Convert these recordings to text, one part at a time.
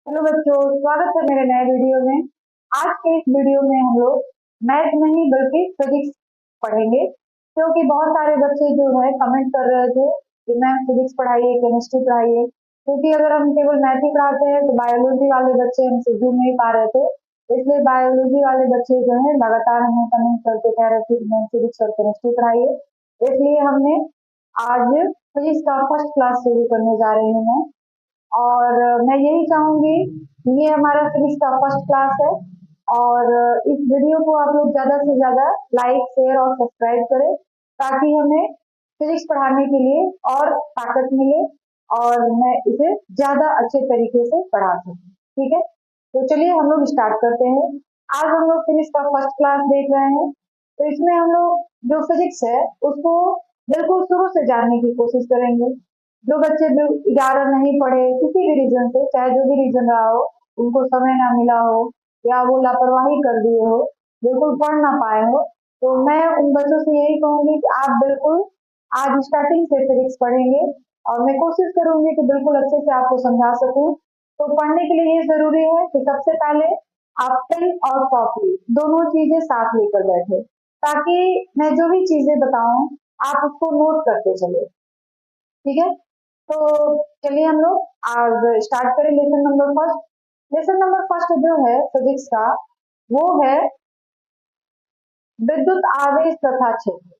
Hello बच्चों, स्वागत है मेरे नए वीडियो में। आज के इस वीडियो में हम लोग मैथ नहीं बल्कि फिजिक्स पढ़ेंगे, क्योंकि बहुत सारे बच्चे जो है कमेंट कर रहे थे कि मैम फिजिक्स पढ़ाइए, केमिस्ट्री पढ़ाइए। क्योंकि अगर हम केवल मैथ ही पढ़ाते हैं तो बायोलॉजी वाले बच्चे हमसे जुड़ नहीं पा रहे थे, इसलिए बायोलॉजी वाले बच्चे जो है लगातार हमें कमेंट करते कह रहे थे कि मैम फिजिक्स और केमिस्ट्री पढ़ाइए। इसलिए हमने आज फिजिक्स का फर्स्ट क्लास शुरू करने जा रही हूँ मैं। और मैं यही चाहूंगी कि ये हमारा फिजिक्स का फर्स्ट क्लास है। और इस वीडियो को आप लोग ज्यादा से ज्यादा लाइक, शेयर और सब्सक्राइब करें, ताकि हमें फिजिक्स पढ़ाने के लिए और ताकत मिले और मैं इसे ज्यादा अच्छे तरीके से पढ़ा सकूं। ठीक है, तो चलिए हम लोग स्टार्ट करते हैं। आज हम लोग फिजिक्स का फर्स्ट क्लास देख रहे हैं, तो इसमें हम लोग जो फिजिक्स है उसको बिल्कुल शुरू से जानने की कोशिश करेंगे। जो बच्चे 11 नहीं पढ़े किसी भी रीजन से, चाहे जो भी रीजन रहा हो, उनको समय ना मिला हो या वो लापरवाही कर दिए हो, बिल्कुल पढ़ ना पाए हो, तो मैं उन बच्चों से यही कहूंगी कि आप बिल्कुल आज स्टार्टिंग से फिजिक्स पढ़ेंगे और मैं कोशिश करूंगी कि बिल्कुल अच्छे से आपको समझा सकूं। तो पढ़ने के लिए ये जरूरी है कि सबसे पहले आप पेन और कॉपी दोनों चीजें साथ लेकर बैठे, ताकि मैं जो भी चीजें बताऊं आप उसको नोट करते चले। ठीक है, तो चलिए हम लोग आज स्टार्ट करें lesson number first. Lesson number first जो है फिजिक्स का, वो है विद्युत आवेश तथा क्षेत्र।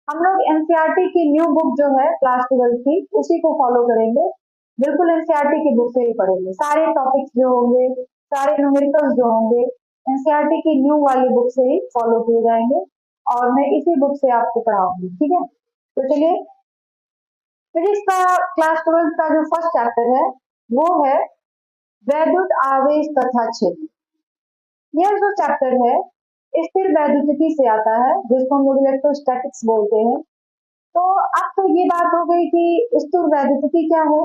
हम लोग एनसीईआरटी की न्यू बुक जो है क्लास 12 की, उसी को फॉलो करेंगे। बिल्कुल एनसीईआरटी की बुक से ही पढ़ेंगे, सारे टॉपिक्स जो होंगे, सारे न्यूमेरिकल्स जो होंगे, एनसीईआरटी की न्यू वाली बुक से ही फॉलो किए जाएंगे और मैं इसी बुक से आपको पढ़ाऊंगी। ठीक है, तो चलिए फिजिक्स का क्लास 12 का जो फर्स्ट चैप्टर है वो है वैद्युत आवेश तथा क्षेत्र। यह जो चैप्टर है स्थिर वैद्युतिकी से आता है, जिसको हम लोग इलेक्ट्रोस्टैटिक्स बोलते हैं। तो अब तो ये बात हो गई कि स्थिर वैद्युतिकी क्या है।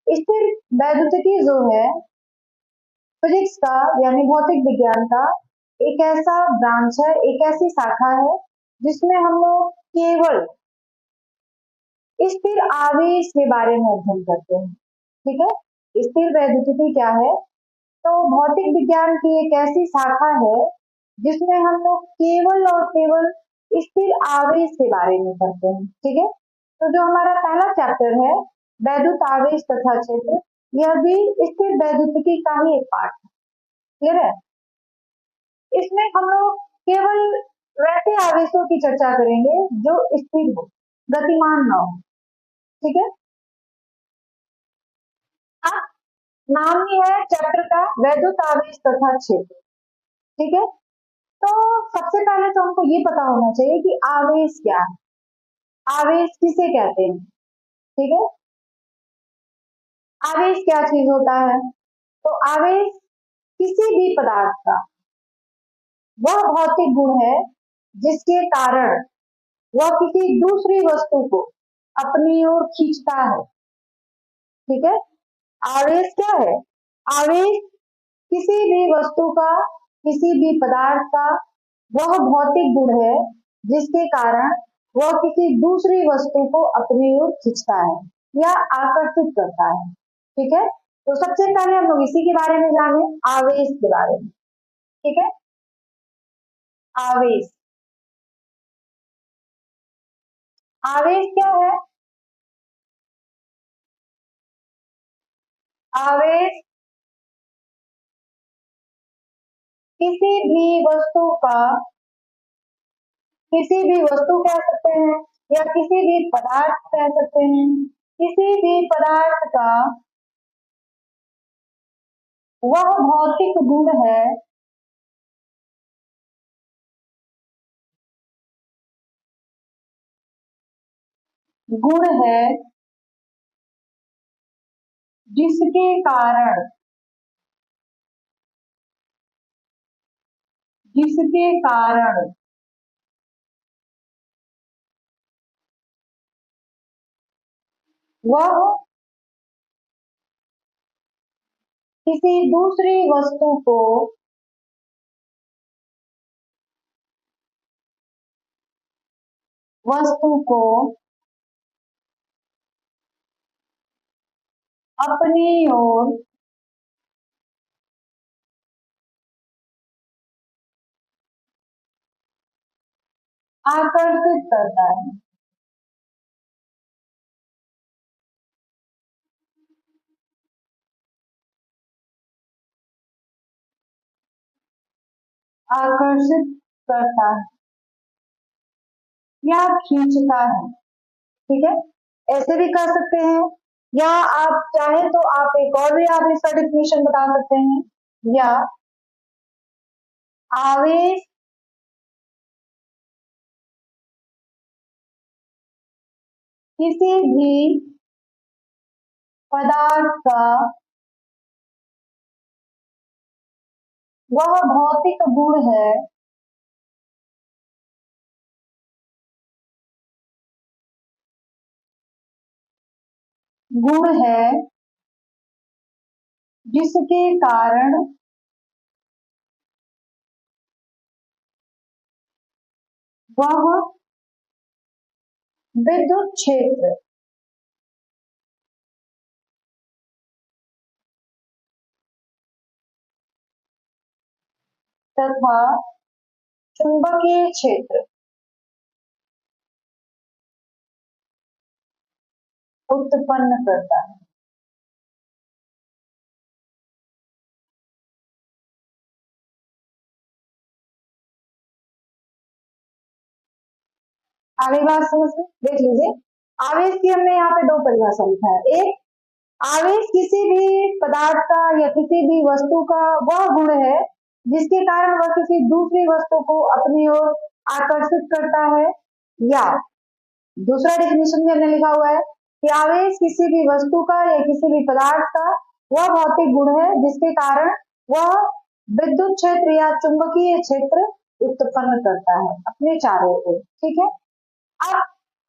स्थिर वैद्युतिकी जो है फिजिक्स का यानी भौतिक विज्ञान का एक ऐसा ब्रांच है, एक ऐसी शाखा है जिसमें हम लोग केवल स्थिर आवेश के बारे में अध्ययन करते हैं। ठीक है, स्थिर वैद्युतिकी क्या है? तो भौतिक विज्ञान की एक ऐसी शाखा है जिसमें हम लोग केवल और केवल स्थिर आवेश के बारे में पढ़ते हैं। ठीक है, तो जो हमारा पहला चैप्टर है वैद्युत आवेश तथा क्षेत्र, यह भी स्थिर वैद्युतिकी का ही एक पार्ट है। क्लियर है? इसमें हम लोग केवल वैसे आवेशों की चर्चा करेंगे जो स्थिर हो, गतिमान ना हो। ठीक है, अब नाम ही है चैप्टर का वैद्युत आवेश तथा क्षेत्र। ठीक है, तो सबसे पहले तो हमको ये पता होना चाहिए कि आवेश क्या है, आवेश किसे कहते हैं। ठीक है, आवेश क्या चीज होता है? तो आवेश किसी भी पदार्थ का वह भौतिक गुण है जिसके कारण वह किसी दूसरी वस्तु को अपनी ओर खींचता है। ठीक है, आवेश क्या है? आवेश किसी भी वस्तु का, किसी भी पदार्थ का वह भौतिक गुण है जिसके कारण वह किसी दूसरी वस्तु को अपनी ओर खींचता है या आकर्षित करता है। ठीक है, तो सबसे पहले हम लोग इसी के बारे में जाने, आवेश के बारे में। ठीक है, आवेश, आवेश क्या है? आवेश किसी भी वस्तु का, किसी भी वस्तु कह सकते हैं या किसी भी पदार्थ कह सकते हैं, किसी भी पदार्थ का वह भौतिक गुण है गुण है जिसके कारण, जिसके कारण वह किसी दूसरी वस्तु को अपनी ओर आकर्षित करता है। आकर्षित करता है या खींचता है। ठीक है, ऐसे भी कर सकते हैं, या आप चाहे तो आप एक और भी आप इसका डिफिनेशन बता सकते हैं। या आवेश किसी भी पदार्थ का वह भौतिक गुण है जिसके कारण वह विद्युत क्षेत्र तथा चुंबकीय क्षेत्र उत्पन्न करता है। आगे बात समझ में देख लीजिए। आवेश की हमने यहाँ पे दो परिभाषा लिखा है। एक, आवेश किसी भी पदार्थ का या किसी भी वस्तु का वह गुण है जिसके कारण वह किसी दूसरी वस्तु को अपनी ओर आकर्षित करता है। या दूसरा डेफिनेशन भी हमने लिखा हुआ है कि आवेश किसी भी वस्तु का या किसी भी पदार्थ का वह भौतिक गुण है जिसके कारण वह विद्युत क्षेत्र या चुंबकीय क्षेत्र उत्पन्न करता है अपने चारों ओर। ठीक है, अब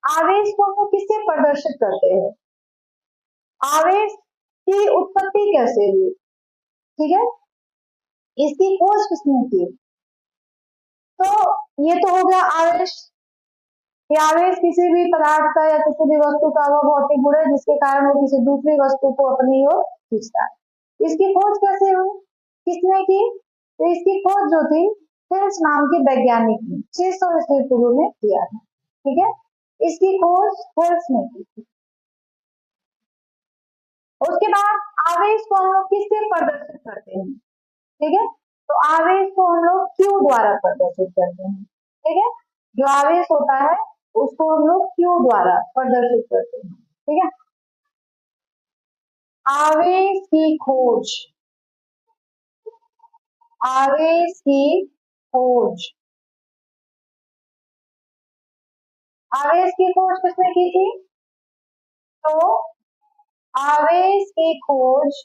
आवेश को हम किससे प्रदर्शित करते हैं, आवेश की उत्पत्ति कैसे हुई, ठीक है, इसकी खोज किसने की। तो ये तो हो गया आवेश, कि आवेश किसी भी पदार्थ का या किसी भी वस्तु का वह भौतिक गुण है जिसके कारण वो किसी दूसरी वस्तु को अपनी ओर खींचता है। इसकी खोज कैसे हुई, किसने की, तो इसकी खोज जो थी फिल्स नाम के वैज्ञानिक ने 600 ईस्वी पूर्व में किया था। ठीक है, इसकी खोज फिल्स ने की थी। उसके बाद आवेश को हम लोग किससे प्रदर्शित करते हैं, ठीक है, तो आवेश को हम लोग क्यू द्वारा प्रदर्शित करते हैं। ठीक है, जो आवेश होता है उसको हम लोग क्यू द्वारा प्रदर्शित करते हैं। ठीक है, आवेश की खोज, आवेश की खोज, आवेश की खोज किसने की थी, तो आवेश की खोज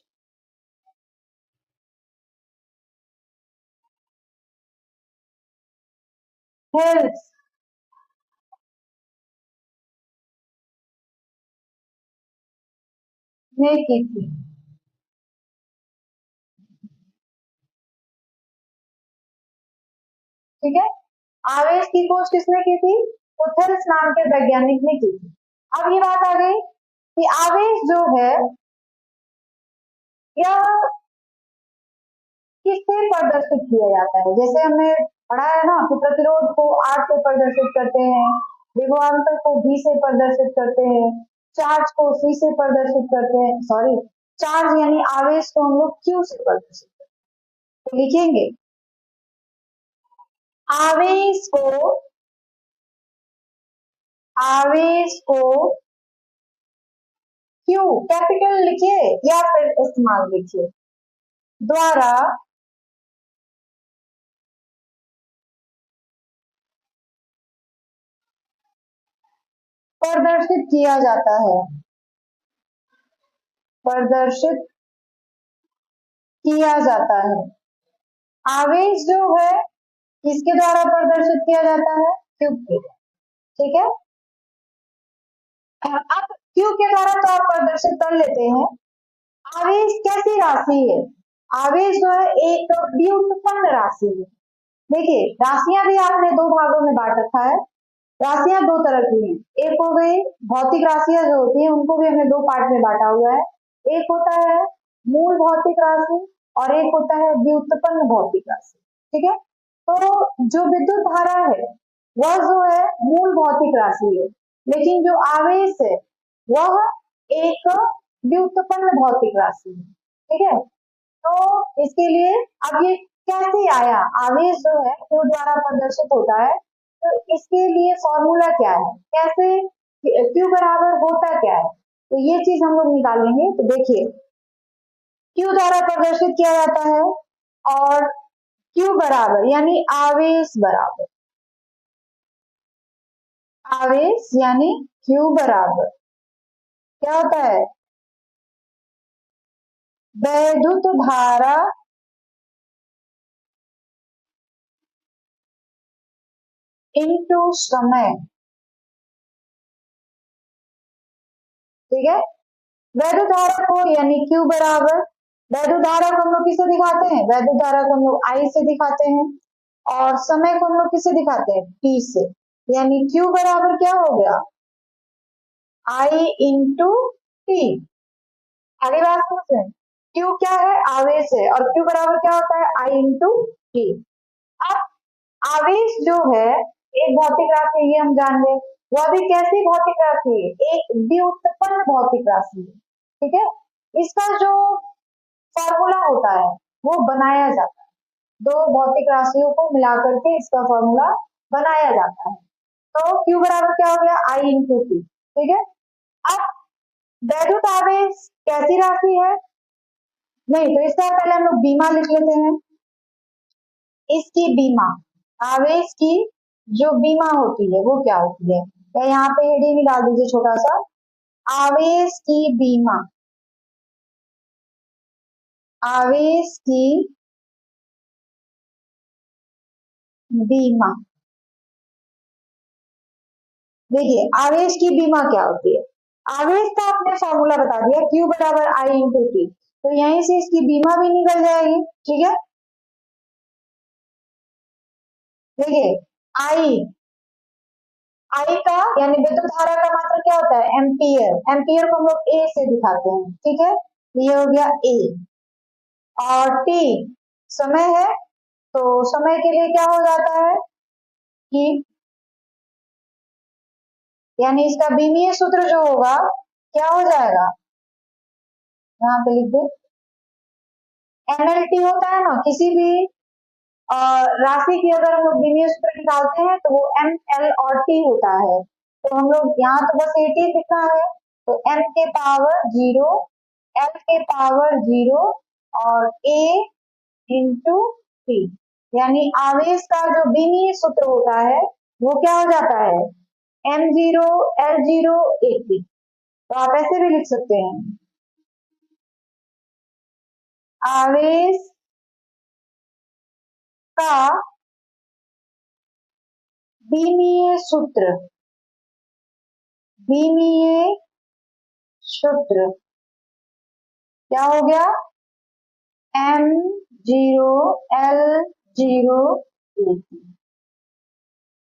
हेल्स ने की थी। ठीक है, आवेश की खोज किसने की थी, तो हेल्स नाम के वैज्ञानिक ने की थी। अब ये बात आ गई कि आवेश जो है यह किससे प्रदर्शित किया जाता है, जैसे हमने पढ़ा है ना कि प्रतिरोध को R से प्रदर्शित करते हैं, विभवांतर को V से प्रदर्शित करते हैं, चार्ज को C से प्रदर्शित करते हैं, सॉरी चार्ज यानी आवेश को हम लोग Q से प्रदर्शित करते हैं। तो लिखेंगे आवेश को, आवेश को Q कैपिटल लिखिए या फिर स्मॉल लिखिए द्वारा प्रदर्शित किया जाता है, प्रदर्शित किया जाता है। आवेश जो है किसके द्वारा प्रदर्शित किया जाता है, क्यू के। ठीक है, अब क्यू के द्वारा तो आप प्रदर्शित कर लेते हैं। आवेश कैसी राशि है, आवेश जो है एक व्युत्पन्न राशि है। देखिए राशियां भी आपने दो भागों में बांट रखा है। राशियां दो तरह की हैं, एक हो गई भौतिक राशियां जो होती है उनको भी हमने दो पार्ट में बांटा हुआ है। एक होता है मूल भौतिक राशि और एक होता है व्युत्पन्न भौतिक राशि। ठीक है, तो जो विद्युत धारा है वह जो है मूल भौतिक राशि है, लेकिन जो आवेश है वह एक व्युत्पन्न भौतिक राशि है। ठीक है, तो इसके लिए अब ये कैसे आया, आवेश जो है क्यू द्वारा प्रदर्शित होता है, तो इसके लिए फॉर्मूला क्या है, कैसे क्यू बराबर होता क्या है, तो ये चीज हम लोग निकालेंगे। तो देखिए, क्यू द्वारा प्रदर्शित किया जाता है और क्यू बराबर यानी आवेश बराबर, आवेश यानी क्यू बराबर क्या होता है, वैद्युत धारा इनटू समय। ठीक है, वैद्युत धारा को यानी क्यू बराबर, वैद्युत धारा को हम लोग किसे दिखाते हैं, वैद्युत धारा को हम लोग आई से दिखाते हैं और समय को हम लोग किसे दिखाते हैं, टी से, यानी क्यू बराबर क्या हो गया, आई इंटू टी। आगे बात समझ रहे हैं, क्यू क्या है, आवेश है और क्यू बराबर क्या होता है, आई इंटू टी। अब आवेश जो है एक भौतिक राशि, ये हम जान गए, वह भी कैसी भौतिक राशि है, एक व्युत्पन्न भौतिक राशि है। ठीक है, इसका जो फॉर्मूला होता है वो बनाया जाता है, दो भौतिक राशियों को मिलाकर के इसका फॉर्मूला बनाया जाता है। तो Q बराबर क्या हो गया, I इंटू टी। ठीक है, अब वैद्युत आवेश कैसी राशि है, नहीं तो इसका पहले हम लोग बीमा लिख लेते हैं। इसकी बीमा, आवेश की जो बीमा होती है वो क्या होती है, या यहाँ पे हेडिंग ही डाल दीजिए छोटा सा, आवेश की बीमा, आवेश की बीमा। देखिए आवेश की बीमा क्या होती है, आवेश का आपने फॉर्मूला बता दिया, Q बराबर आई इंटू टी, तो यहीं से इसकी बीमा भी निकल जाएगी। ठीक है, देखिए आई, आई का यानी विद्युत धारा का मात्रा क्या होता है, एम्पियर, एम्पियर को हम लोग ए से दिखाते हैं। ठीक है, ये हो गया ए, और टी समय है, तो समय के लिए क्या हो जाता है कि, यानी इसका बीमीय सूत्र जो होगा क्या हो जाएगा, यहाँ पे लिख दे, एनएलटी होता है ना किसी भी राशि की, अगर हम लोग बीमीय सूत्र निकालते हैं तो वो एम एल और टी होता है, तो हम लोग यहाँ तो बस एटी लिखना है, तो एम के पावर जीरो, एल के पावर जीरो और ए इंटू टी, यानी आवेश का जो बीमीय सूत्र होता है वो क्या हो जाता है, M zero L zero A T. तो आप ऐसे भी लिख सकते हैं, आवेश का बीमीय सूत्र, बीमीय सूत्र क्या हो गया, M zero L zero A T.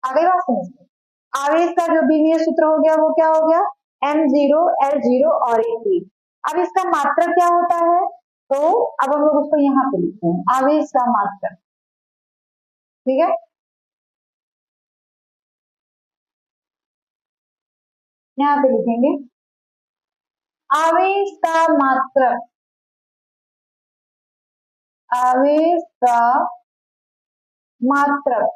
आगे बात समझिए, आवेश का जो बीमीय सूत्र हो गया वो क्या हो गया, एम जीरो एल जीरो और ए टी। अब इसका मात्रक क्या होता है, तो अब हम लोग उसको यहाँ पे लिखते हैं, आवेश का मात्रक। ठीक है, यहाँ पे लिखेंगे आवेश का मात्रक, आवेश का मात्रक।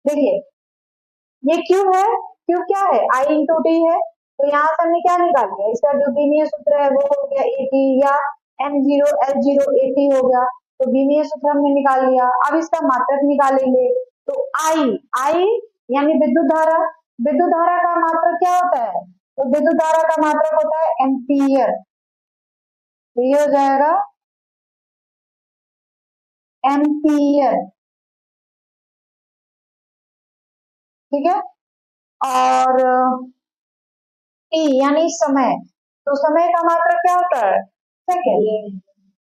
देखिए ये क्यू है, क्यू क्या है, आई इंटू टी है, तो यहाँ से हमने क्या निकाल लिया, इसका जो बीमीय सूत्र है वो हो गया ए टी, या M zero L zero A T हो गया, तो बीमीय सूत्र हमने निकाल लिया। अब इसका मात्रक निकालेंगे, तो आई, आई यानी विद्युत धारा, विद्युत धारा का मात्रक क्या होता है, तो विद्युत धारा का मात्रक होता है एम्पियर, तो ये हो जाएगा एम्पियर। ठीक है, और टी यानी समय, तो समय का मात्रक क्या होता है, सेकेंड,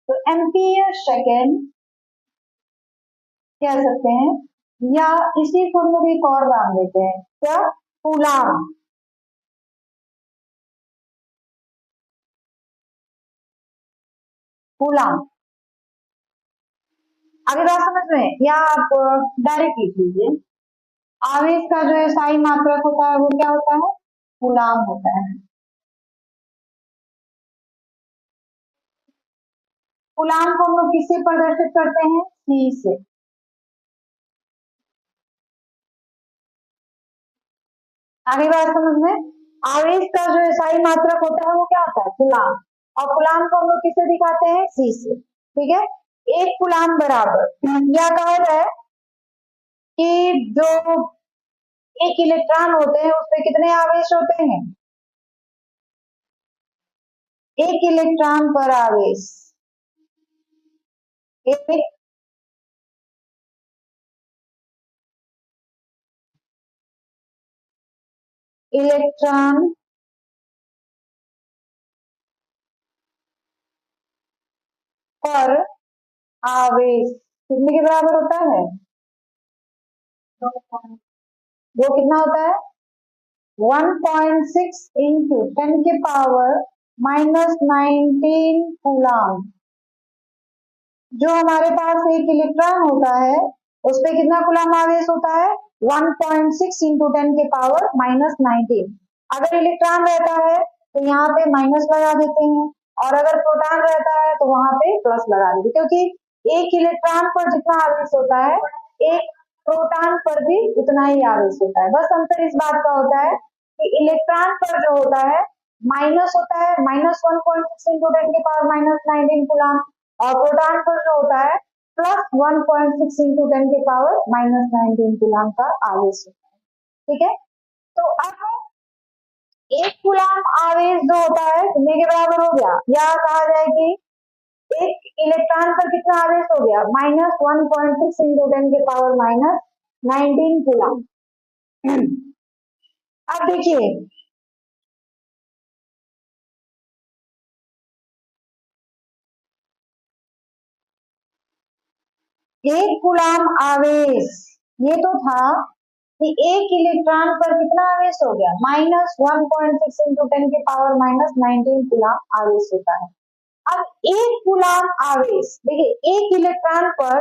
तो एम्पियर सेकेंड कह सकते हैं, या इसी को हम लोग एक और नाम देते हैं, क्या, कूलाम। कूलाम, आगे बात समझ में, या आप डायरेक्ट लिख लीजिए। आवेश का जो SI मात्रक होता है वो क्या होता है, कूलाम होता है। कूलाम को हम लोग किससे प्रदर्शित करते हैं, C से। आगे बात समझ में, आवेश का जो SI मात्रक होता है वो क्या होता है, कूलाम। और कूलाम को हम लोग किससे दिखाते हैं, C से। ठीक है, एक कूलाम बराबर, या कहा जाए कि जो एक इलेक्ट्रॉन होते हैं उसमें कितने आवेश होते हैं, एक इलेक्ट्रॉन पर आवेश, एक इलेक्ट्रॉन पर आवेश कितने के बराबर होता है, वो कितना होता है, 1.6 इंटू 10 के पावर -19 कूलाम। जो हमारे पास एक इलेक्ट्रॉन होता है उस पे कितना कूलाम आवेश होता है, 1.6 इंटू 10 के पावर -19। अगर इलेक्ट्रॉन रहता है तो यहाँ पे माइनस लगा देते हैं, और अगर प्रोटॉन रहता है तो वहां पे प्लस लगा देते हैं, क्योंकि एक इलेक्ट्रॉन पर जितना आवेश होता है एक प्रोटॉन पर भी उतना ही आवेश होता है। बस अंतर इस बात का होता है कि इलेक्ट्रॉन पर जो होता है माइनस होता है, -1.6 इंटू 10 के पावर -19 कूलाम, और प्रोटॉन पर जो होता है +1.6 इंटू 10 के पावर -19 कूलाम का आवेश होता है। ठीक है, तो अब एक कूलाम आवेश जो होता है कितने के बराबर हो गया, या कहा जाए कि एक इलेक्ट्रॉन पर कितना आवेश हो गया, -1.6 इंटू 10 के पावर -19 कूलाम। अब देखिए, एक कूलाम आवेश, ये तो था कि एक इलेक्ट्रॉन पर कितना आवेश हो गया, -1.6 इंटू 10 के पावर -19 कूलाम आवेश होता है। अब एक कूलाम आवेश, देखिए एक इलेक्ट्रॉन पर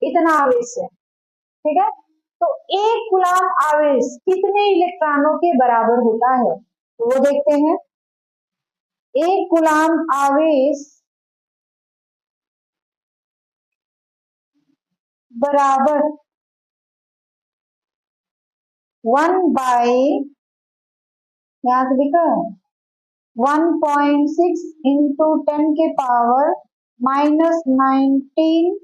इतना आवेश है, ठीक है, तो एक कूलाम आवेश कितने इलेक्ट्रॉनों के बराबर होता है, तो वो देखते हैं। एक कूलाम आवेश बराबर 1/, यहां से लिखा है 1.6 इंटू 10 के पावर -19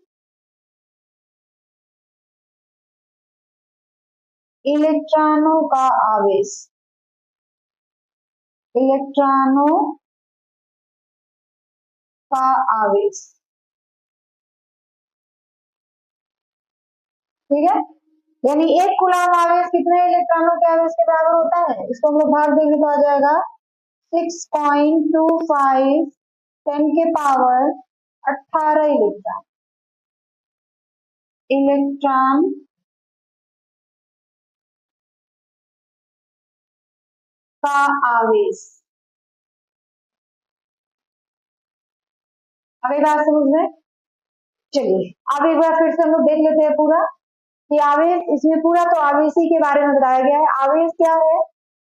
इलेक्ट्रॉनों का आवेश, इलेक्ट्रॉनों का आवेश। ठीक है, यानी एक कूलाम आवेश कितने इलेक्ट्रॉनों के आवेश के बराबर होता है, इसको हम लोग भाग देंगे तो आ जाएगा 6.25 10 के पावर 18 इलेक्ट्रॉन, इलेक्ट्रॉन का आवेश। अभी बात समझ में, चलिए अब एक बार फिर से हम लोग देख लेते हैं पूरा कि आवेश, इसमें पूरा तो आवेश ही के बारे में बताया गया है। आवेश क्या है,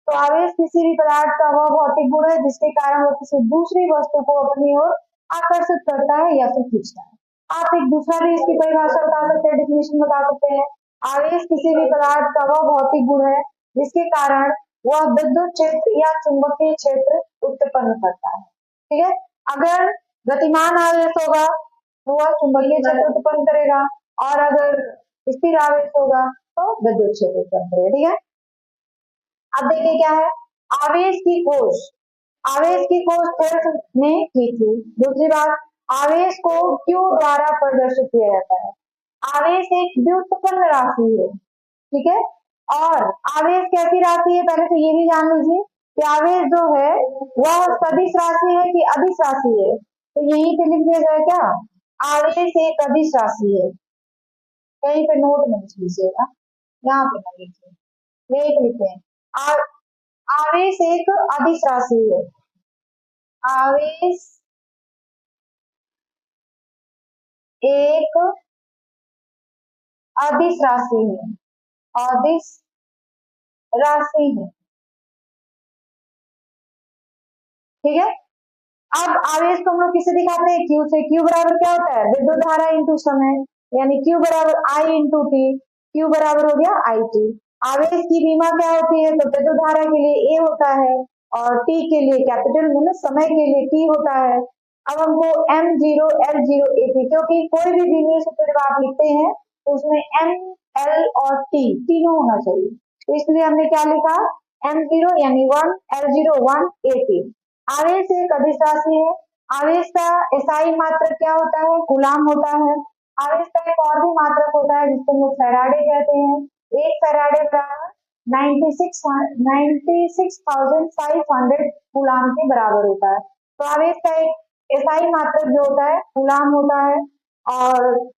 तो आवेश किसी भी पदार्थ का वह भौतिक गुण है जिसके कारण वह किसी दूसरी वस्तु को अपनी ओर आकर्षित करता है या फिर खींचता है। आप एक दूसरा भी इसकी परिभाषा बता सकते हैं, डिफिनेशन बता सकते हैं। आवेश किसी भी पदार्थ का वह भौतिक गुण है जिसके कारण वह विद्युत क्षेत्र या चुंबकीय क्षेत्र उत्पन्न करता है। ठीक है, अगर गतिमान आवेश होगा तो वह चुंबकीय क्षेत्र उत्पन्न करेगा, और अगर स्थिर आवेश होगा तो विद्युत क्षेत्र उत्पन्न करेगा। ठीक है, अब देखिए क्या है, आवेश की खोज, आवेश की खोज थॉर्स ने की थी। दूसरी बात, आवेश को क्यू द्वारा प्रदर्शित किया जाता है। आवेश एक व्युत्पन्न राशि है, ठीक है, और आवेश कैसी राशि है पहले तो ये भी जान लीजिए कि आवेश जो है वह सदिश राशि है कि अदिश राशि है, तो यहीं पे लिख दिया जाए क्या, आवेश एक अदिश राशि है। कहीं पे नोट में लिख लीजिएगा, यहाँ पे ना लिखिए, एक लिखते हैं, आवेश एक अदिश राशि है, आवेश एक अदिश राशि है, अदिश राशि है। ठीक है, अब आवेश को हम लोग किसे दिखाते हैं, क्यू से। क्यू बराबर क्या होता है, विद्युत धारा इंटू समय, यानी क्यू बराबर आई इंटू टी। क्यू बराबर हो गया आई टी। आवेश की बीमा क्या होती है, तो विद्युत धारा के लिए ए होता है और टी के लिए कैपिटल मतलब समय के लिए टी होता है। अब हमको M0 L0 AP, क्योंकि कोई भी बीमीय सूत्र जब आप लिखते हैं तो उसमें M L और T तीनों होना चाहिए, तो इसलिए हमने क्या लिखा, M0 यानी 1, L0 1, AP। आवेश एक अदिश राशि है। आवेश का एसआई मात्रक क्या होता है, कूलाम होता है। आवेश का एक और भी मात्रक होता है जिसको हम लोग फैराडे कहते हैं। एक फैराडे बराबर 96,500 कूलाम के बराबर होता है। तो आवेश का एक एसआई मात्रक जो होता है कूलाम होता है, और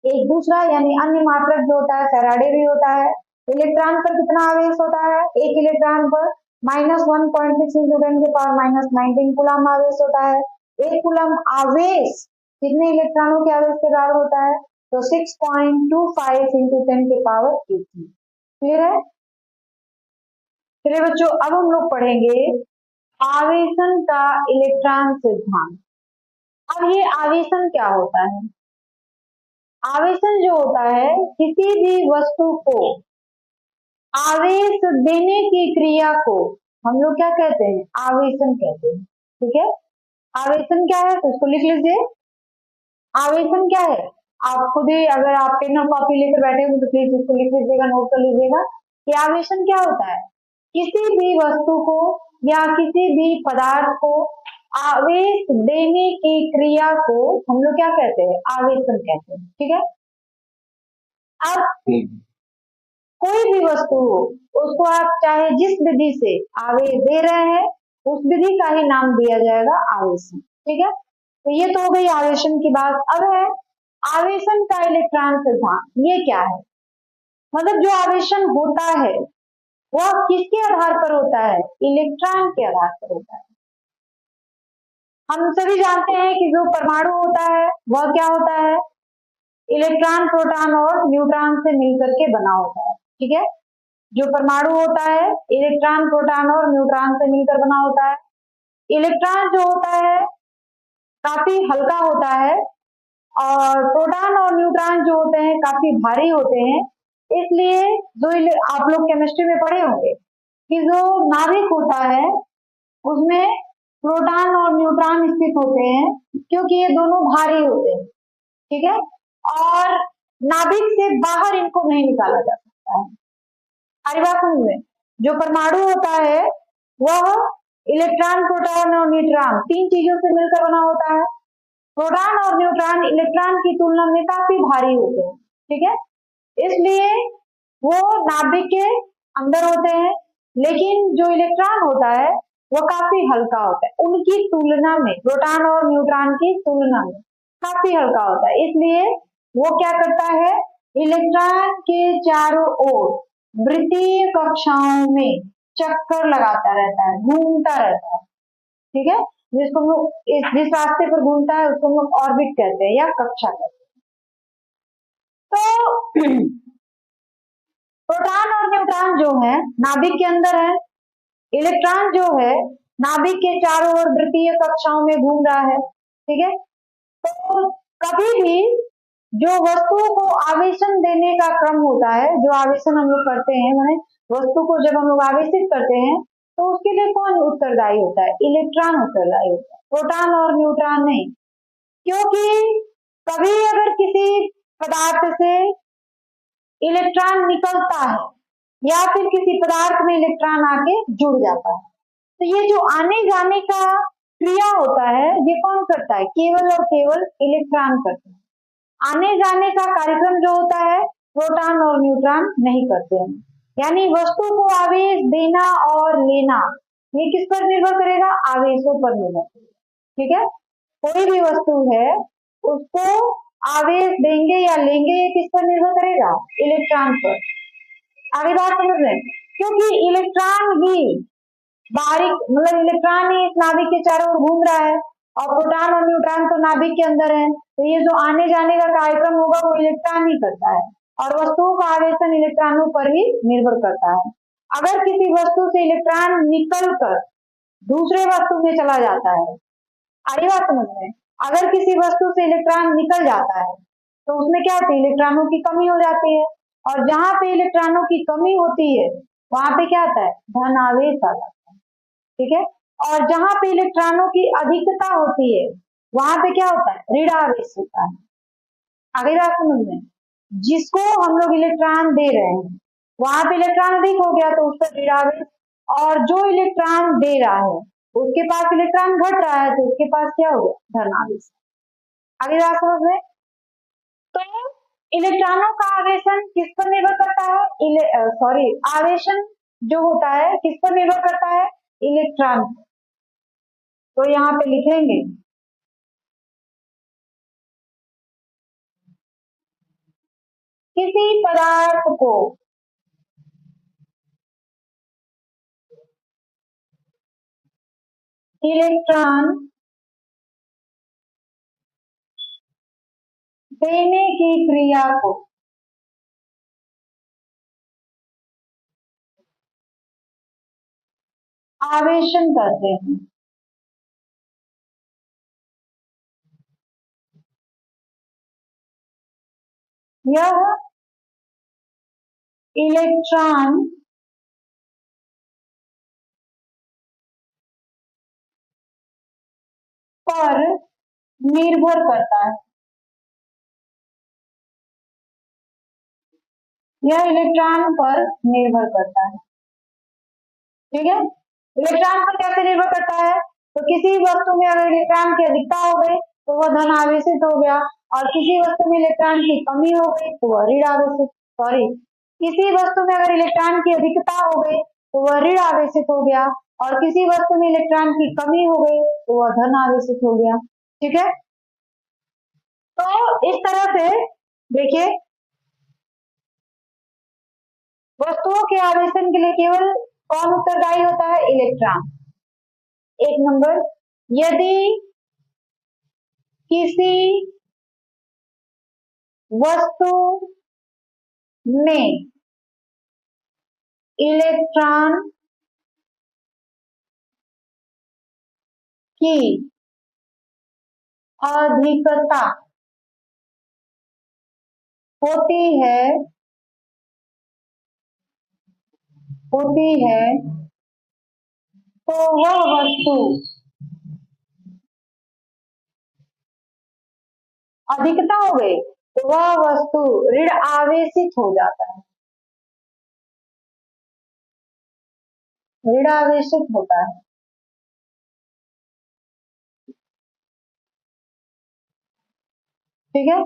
एक दूसरा यानी अन्य मात्रक जो होता है फैराडे भी होता है। इलेक्ट्रॉन पर कितना आवेश होता है, एक इलेक्ट्रॉन पर -1.6 इंटू 10 के पावर -19 कूलम आवेश होता है। एक कूलम आवेश कितने इलेक्ट्रॉनों के आवेश के बराबर होता है, तो 6.25 इंटू 10 के पावर 18। क्लियर है। चलिए बच्चों, अब हम लोग पढ़ेंगे आवेशन का इलेक्ट्रॉन सिद्धांत। अब ये आवेशन क्या होता है, आवेशन जो होता है किसी भी वस्तु को आवेश देने की क्रिया को हम लोग क्या कहते हैं, आवेशन कहते हैं। ठीक है, आवेशन क्या है तो इसको लिख लीजिए। आवेशन क्या है, आप खुद ही अगर आप पेन और कॉपी लेकर बैठे हो तो प्लीज इसको लिख लीजिएगा, नोट कर लीजिएगा कि आवेशन क्या होता है, किसी भी वस्तु को या किसी भी पदार्थ को आवेश देने की क्रिया को हम लोग क्या कहते हैं, आवेशन कहते हैं। ठीक है, अब कोई भी वस्तु हो उसको आप चाहे जिस विधि से आवेश दे रहे हैं उस विधि का ही नाम दिया जाएगा आवेशन। ठीक है, तो ये तो हो गई आवेशन की बात। अब है आवेशन का इलेक्ट्रॉन सिद्धांत। ये क्या है, मतलब जो आवेशन होता है वह किसके आधार पर होता है, इलेक्ट्रॉन के आधार पर होता है। हम सभी जानते हैं कि जो परमाणु होता है वह क्या होता है, इलेक्ट्रॉन प्रोटॉन और न्यूट्रॉन से मिलकर के बना होता है। ठीक है, जो परमाणु होता है इलेक्ट्रॉन प्रोटॉन और न्यूट्रॉन से मिलकर बना होता है। इलेक्ट्रॉन जो होता है काफी हल्का होता है और प्रोटॉन और न्यूट्रॉन जो होते हैं काफी भारी होते हैं। इसलिए जो आप लोग केमिस्ट्री में पढ़े होंगे कि जो नाभिक होता है उसमें प्रोटॉन और न्यूट्रॉन स्थित होते हैं, क्योंकि ये दोनों भारी होते हैं। ठीक है, और नाभिक से बाहर इनको नहीं निकाला जा सकता है। हमारी बात समझ में, जो परमाणु होता है वह इलेक्ट्रॉन प्रोटॉन और न्यूट्रॉन तीन चीजों से मिलकर बना होता है। प्रोटॉन और न्यूट्रॉन इलेक्ट्रॉन की तुलना में काफी भारी होते हैं। ठीक है, इसलिए वो नाभिक के अंदर होते हैं, लेकिन जो इलेक्ट्रॉन होता है वो काफी हल्का होता है उनकी तुलना में, प्रोटॉन और न्यूट्रॉन की तुलना में काफी हल्का होता है। इसलिए वो क्या करता है, इलेक्ट्रॉन के चारों ओर वृत्तीय कक्षाओं में चक्कर लगाता रहता है, घूमता रहता है। ठीक है, जिसको हम लोग जिस रास्ते पर घूमता है उसको हम लोग ऑर्बिट कहते हैं या कक्षा कहते हैं। तो प्रोटॉन और न्यूट्रॉन जो है नाभिक के अंदर है, इलेक्ट्रॉन जो है नाभिक के चारों ओर वृत्तीय कक्षाओं में घूम रहा है। ठीक है, तो कभी भी जो वस्तुओं को आवेशन देने का क्रम होता है, जो आवेशन हम लोग करते हैं मैंने वस्तु को जब हम लोग आवेशित करते हैं तो उसके लिए कौन उत्तरदायी होता है, इलेक्ट्रॉन उत्तरदायी होता है, प्रोटॉन और न्यूट्रॉन नहीं। क्योंकि कभी अगर किसी पदार्थ से इलेक्ट्रॉन निकलता है या फिर किसी पदार्थ में इलेक्ट्रॉन आके जुड़ जाता है, तो ये जो आने जाने का क्रिया होता है ये कौन करता है, केवल और केवल इलेक्ट्रॉन करते हैं। आने जाने का कार्यक्रम जो होता है प्रोटॉन और न्यूट्रॉन नहीं करते हैं। यानी वस्तु को आवेश देना और लेना ये किस पर निर्भर करेगा, आवेशों पर निर्भर करेगा। ठीक है, कोई भी वस्तु है उसको आवेश देंगे या लेंगे ये किस पर निर्भर करेगा, इलेक्ट्रॉन पर। आगे बात समझ रहे हैं, क्योंकि इलेक्ट्रॉन ही बारीक मतलब इलेक्ट्रॉन ही इस नाभिक के चारों ओर घूम रहा है और प्रोटॉन और न्यूट्रॉन तो नाभिक के अंदर है, तो ये जो आने जाने का कार्यक्रम होगा वो इलेक्ट्रॉन ही करता है। और वस्तुओं का आवेशन इलेक्ट्रॉनों पर ही निर्भर करता है। अगर किसी वस्तु से इलेक्ट्रॉन निकलकर दूसरे वस्तु में चला जाता है, आई बात समझ में, अगर किसी वस्तु से इलेक्ट्रॉन निकल जाता है तो उसमें क्या होती है, इलेक्ट्रॉनों की कमी हो जाती है, और जहां पे इलेक्ट्रॉनों की कमी होती है वहां पे क्या आता है, धन आवेश आ जाता है, ठीक है। और जहां पे इलेक्ट्रॉनों की अधिकता होती है वहां पे क्या होता है, ऋण आवेश होता है। आगे बात समझ में, जिसको हम लोग इलेक्ट्रॉन दे रहे हैं वहां पे इलेक्ट्रॉन अधिक हो गया तो उस पर ऋण आवेश, और जो इलेक्ट्रॉन दे रहा है उसके पास इलेक्ट्रॉन घट रहा है तो उसके पास क्या हो गया, धन आवेश। आगे बात समझ में, तो इलेक्ट्रॉनों का आवेशन किस पर निर्भर करता है, सॉरी, आवेशन जो होता है किस पर निर्भर करता है, इलेक्ट्रॉन। तो यहाँ पे लिखेंगे किसी पदार्थ को इलेक्ट्रॉन देने की क्रिया को आवेशन कहते हैं। यह इलेक्ट्रॉन पर निर्भर करता है, यह इलेक्ट्रॉन पर निर्भर करता है, ठीक है। इलेक्ट्रॉन पर कैसे निर्भर करता है, तो किसी वस्तु में अगर इलेक्ट्रॉन की अधिकता हो गई तो वह धन आवेशित हो गया, और किसी वस्तु में इलेक्ट्रॉन की कमी हो गई तो वह ऋण आवेशित, सॉरी, किसी वस्तु में अगर इलेक्ट्रॉन की अधिकता हो गई तो वह ऋण आवेशित हो गया, और किसी वस्तु में इलेक्ट्रॉन की कमी हो गई तो वह धन आवेशित हो गया, ठीक है। तो इस तरह से देखिए, वस्तुओं के आवेशन के लिए केवल कौन उत्तरदायी होता है, इलेक्ट्रॉन। एक नंबर, यदि किसी वस्तु में इलेक्ट्रॉन की अधिकता होती है तो वह वस्तु अधिकता हो गई तो वह वस्तु ऋण आवेशित हो जाता है, ऋण आवेशित होता है, ठीक है।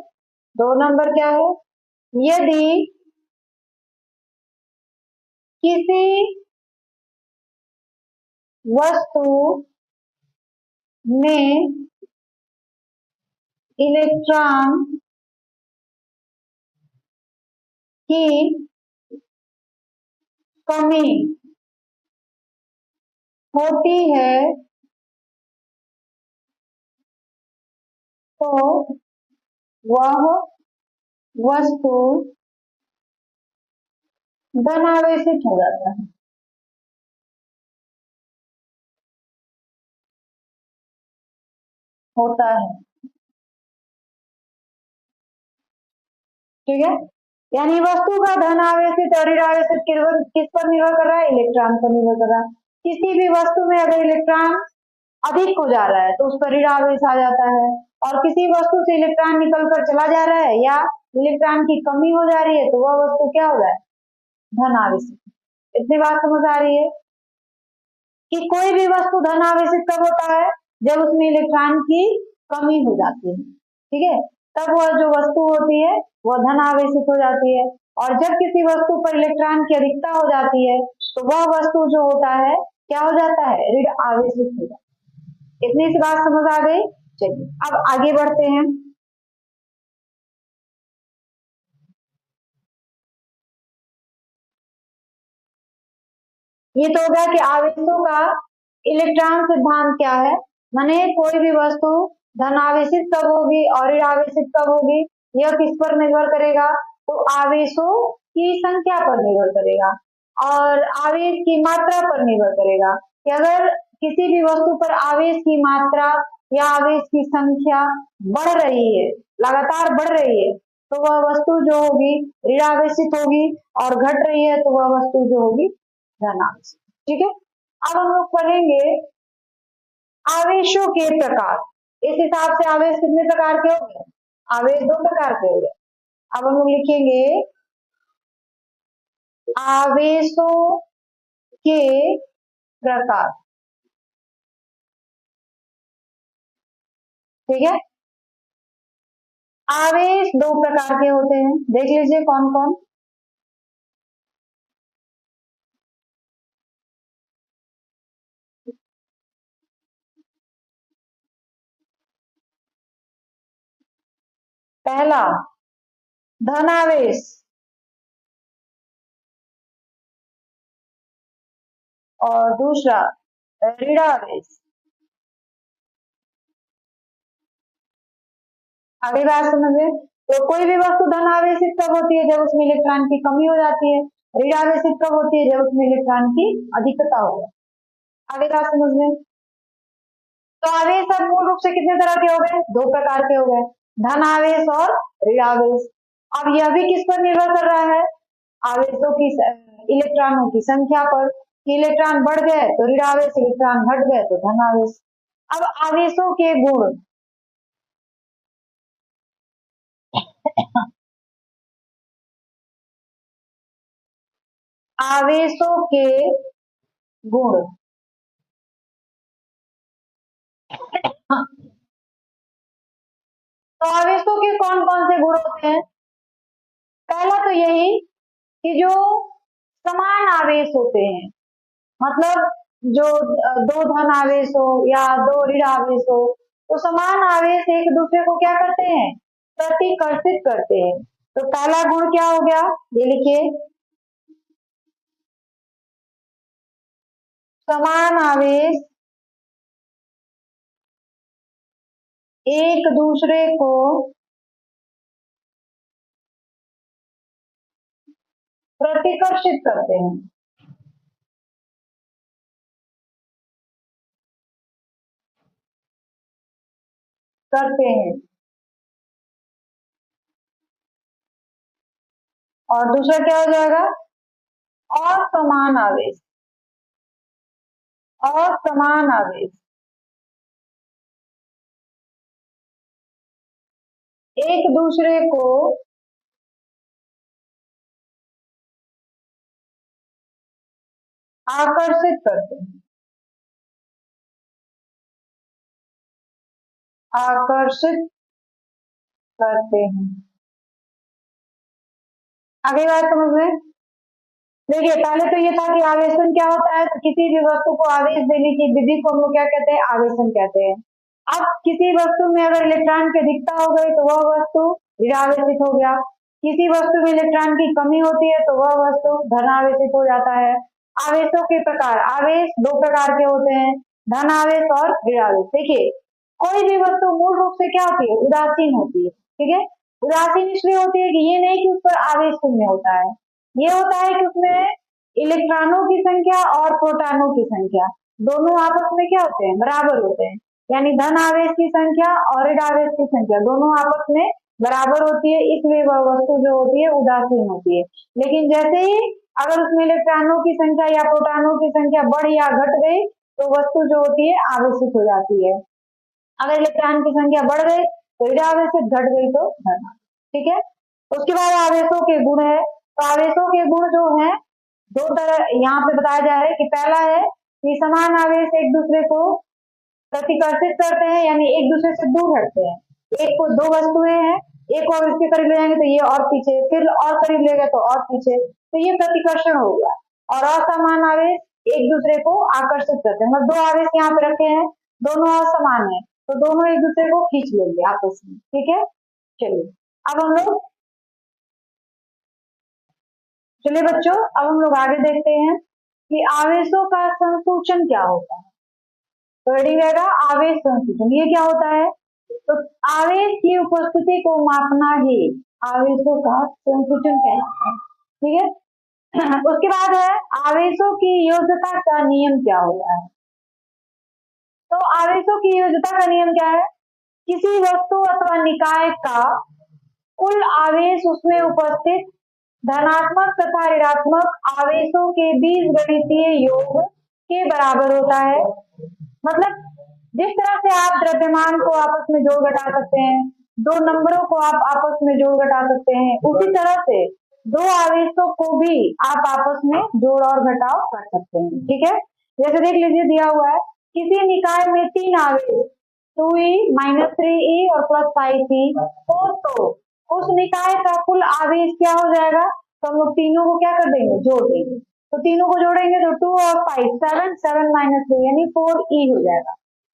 2 नंबर क्या है, यदि किसी वस्तु में इलेक्ट्रॉन की कमी होती है तो वह वस्तु धन आवेशित हो जाता है, होता है, ठीक है। यानी वस्तु का धन आवेशित और ऋण आवेशित किस पर निर्भर कर रहा है, इलेक्ट्रॉन पर निर्भर कर रहा है। किसी भी वस्तु में अगर इलेक्ट्रॉन अधिक हो जा रहा है तो उस पर ऋण आवेश आ जाता है, और किसी वस्तु से इलेक्ट्रॉन निकलकर चला जा रहा है या इलेक्ट्रॉन की कमी हो जा रही है तो वह वस्तु क्या हो रहा है, धन आवेशित। इतनी बात समझ आ रही है कि कोई भी वस्तु धन आवेशित कब होता है, जब उसमें इलेक्ट्रॉन की कमी हो जाती है, ठीक है, तब वह जो वस्तु होती है वह धन आवेशित हो जाती है, और जब किसी वस्तु पर इलेक्ट्रॉन की अधिकता हो जाती है तो वह वस्तु जो होता है क्या हो जाता है, ऋण आवेशित हो जाता है। इतनी सी बात समझ आ गई। चलिए अब आगे बढ़ते हैं। ये तो होगा कि आवेशों का इलेक्ट्रॉन सिद्धांत क्या है, माने कोई भी वस्तु धन आवेशित कब होगी और ऋण आवेशित कब होगी, यह किस पर निर्भर करेगा, तो आवेशों की संख्या पर निर्भर करेगा और आवेश की मात्रा पर निर्भर करेगा कि अगर किसी भी वस्तु पर आवेश की मात्रा या आवेश की संख्या बढ़ रही है, लगातार बढ़ रही है, तो वह वस्तु जो होगी ऋणावेशित होगी और घट रही है तो वह वस्तु जो होगी धनावेशित। ठीक है, अब हम लोग पढ़ेंगे आवेशों के प्रकार। इस हिसाब से आवेश कितने प्रकार के हो गए? आवेश 2 प्रकार के हो गए। अब हम लोग लिखेंगे आवेशों के प्रकार। ठीक है, आवेश 2 प्रकार के होते हैं, देख लीजिए कौन कौन। पहला धनावेश और दूसरा ऋणावेश। आगे बात समझिए, तो कोई भी वस्तु धनावेशित कब होती है? जब उसमें इलेक्ट्रॉन की कमी हो जाती है। ऋणावेशित कब होती है? जब उसमें इलेक्ट्रॉन की अधिकता हो। आगे बात समझ में। तो आवेश अब मूल रूप से कितने तरह के हो गए? 2 प्रकार के हो गए, धनावेश और ऋणावेश। अब यह भी किस पर निर्भर कर रहा है? आवेशों की इलेक्ट्रॉनों की संख्या पर। इलेक्ट्रॉन बढ़ गए तो ऋणावेश, इलेक्ट्रॉन घट गए तो धनावेश। अब आवेशों के गुण। आवेशों के गुण। तो आवेशों के कौन कौन से गुण होते हैं? पहला तो यही कि जो समान आवेश होते हैं, मतलब जो 2 धन आवेश हो या 2 ऋण आवेश हो, तो समान आवेश एक दूसरे को क्या करते हैं? प्रतिकर्षित करते हैं। तो पहला गुण क्या हो गया? ये लिखिए, समान आवेश एक दूसरे को प्रतिकर्षित करते हैं। करते हैं। और दूसरा क्या हो जाएगा? असमान आवेश। असमान आवेश एक दूसरे को आकर्षित करते हैं। आकर्षित करते हैं। आगे बात समझ में। देखिए, पहले तो ये था कि आवेशन क्या होता है, तो किसी भी वस्तु को आवेश देने की विधि को हम लोग क्या कहते हैं? आवेशन कहते हैं। अब किसी वस्तु में अगर इलेक्ट्रॉन की अधिकता हो गई तो वह वस्तु ऋणावेशित हो गया। किसी वस्तु में इलेक्ट्रॉन की कमी होती है तो वह वस्तु धनावेशित हो जाता है। आवेशों के प्रकार। आवेश 2 प्रकार के होते हैं, धनावेश और ऋणावेश। देखिए, कोई भी वस्तु मूल रूप से क्या होती है? उदासीन होती है। ठीक है, उदासीन इसलिए होती है कि ये नहीं कि उस पर आवेश शून्य होता है, ये होता है कि उसमें इलेक्ट्रॉनों की संख्या और प्रोटॉनों की संख्या दोनों आपस में क्या होते हैं? बराबर होते हैं। यानी धन आवेश की संख्या और ऋण आवेश की संख्या दोनों आपस में बराबर होती है, इसलिए वह वस्तु जो होती है उदासीन होती है। लेकिन जैसे ही अगर उसमें इलेक्ट्रॉनों की संख्या या प्रोटॉनों की संख्या बढ़ या घट गई तो वस्तु जो होती है आवेशित हो जाती है। अगर इलेक्ट्रॉन की संख्या बढ़ गई तो ऋण आवेशित, घट गई तो धन। ठीक है, उसके बाद आवेशों के गुण है। तो आवेशों के गुण जो है 2 तरह यहाँ पे बताया जा रहा है कि पहला है कि समान आवेश एक दूसरे को प्रतिकर्षित करते हैं, यानी एक दूसरे से दूर हटते हैं। एक को 2 वस्तुएं हैं, एक को इसके करीब ले जाएंगे तो ये और पीछे, फिर और करीब ले गए तो और पीछे, तो ये प्रतिकर्षण हो गया। और असमान आवेश एक दूसरे को आकर्षित करते हैं, मतलब 2 आवेश यहाँ पे रखे हैं, दोनों असमान है तो दोनों एक दूसरे को खींच लेंगे आपस में। ठीक है, चलिए अब हम लोग चलिए बच्चों, अब हम लोग आगे देखते हैं कि आवेशों का संसूचन क्या होता है। तो रेडी रहेगा, आवेश संसूचन ये क्या होता है? तो आवेश की उपस्थिति को मापना ही आवेशों का संकुचन कहलाता है। ठीक है। उसके बाद है आवेशों की योज्यता का नियम क्या होता है। तो आवेशों की योज्यता का नियम क्या है, किसी वस्तु अथवा निकाय का कुल आवेश उसमें उपस्थित धनात्मक तथा ऋणात्मक आवेशों के बीजगणितीय योग के बराबर होता है। मतलब जिस तरह से आप द्रव्यमान को आपस में जोड़ घटा सकते हैं, दो नंबरों को आप आपस में जोड़ घटा सकते हैं, उसी तरह से दो आवेशों को भी आप आपस में जोड़ और घटाव कर सकते हैं। ठीक है, जैसे देख लीजिए दिया हुआ है किसी निकाय में तीन आवेश 2e -3e और +5e हो तो उस निकाय का कुल आवेश क्या हो जाएगा, तो हम लोग तीनों को क्या कर देंगे, जोड़ देंगे। तो तीनों को जोड़ेंगे तो 2 और 5 7 7 -3 यानी 4e हो जाएगा।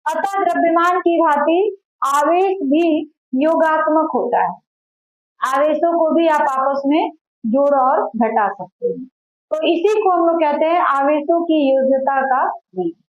अतः द्रव्यमान की भांति आवेश भी योगात्मक होता है, आवेशों को भी आप आपस में जोड़ और घटा सकते हैं। तो इसी को हम लोग कहते हैं आवेशों की योज्यता का नियम।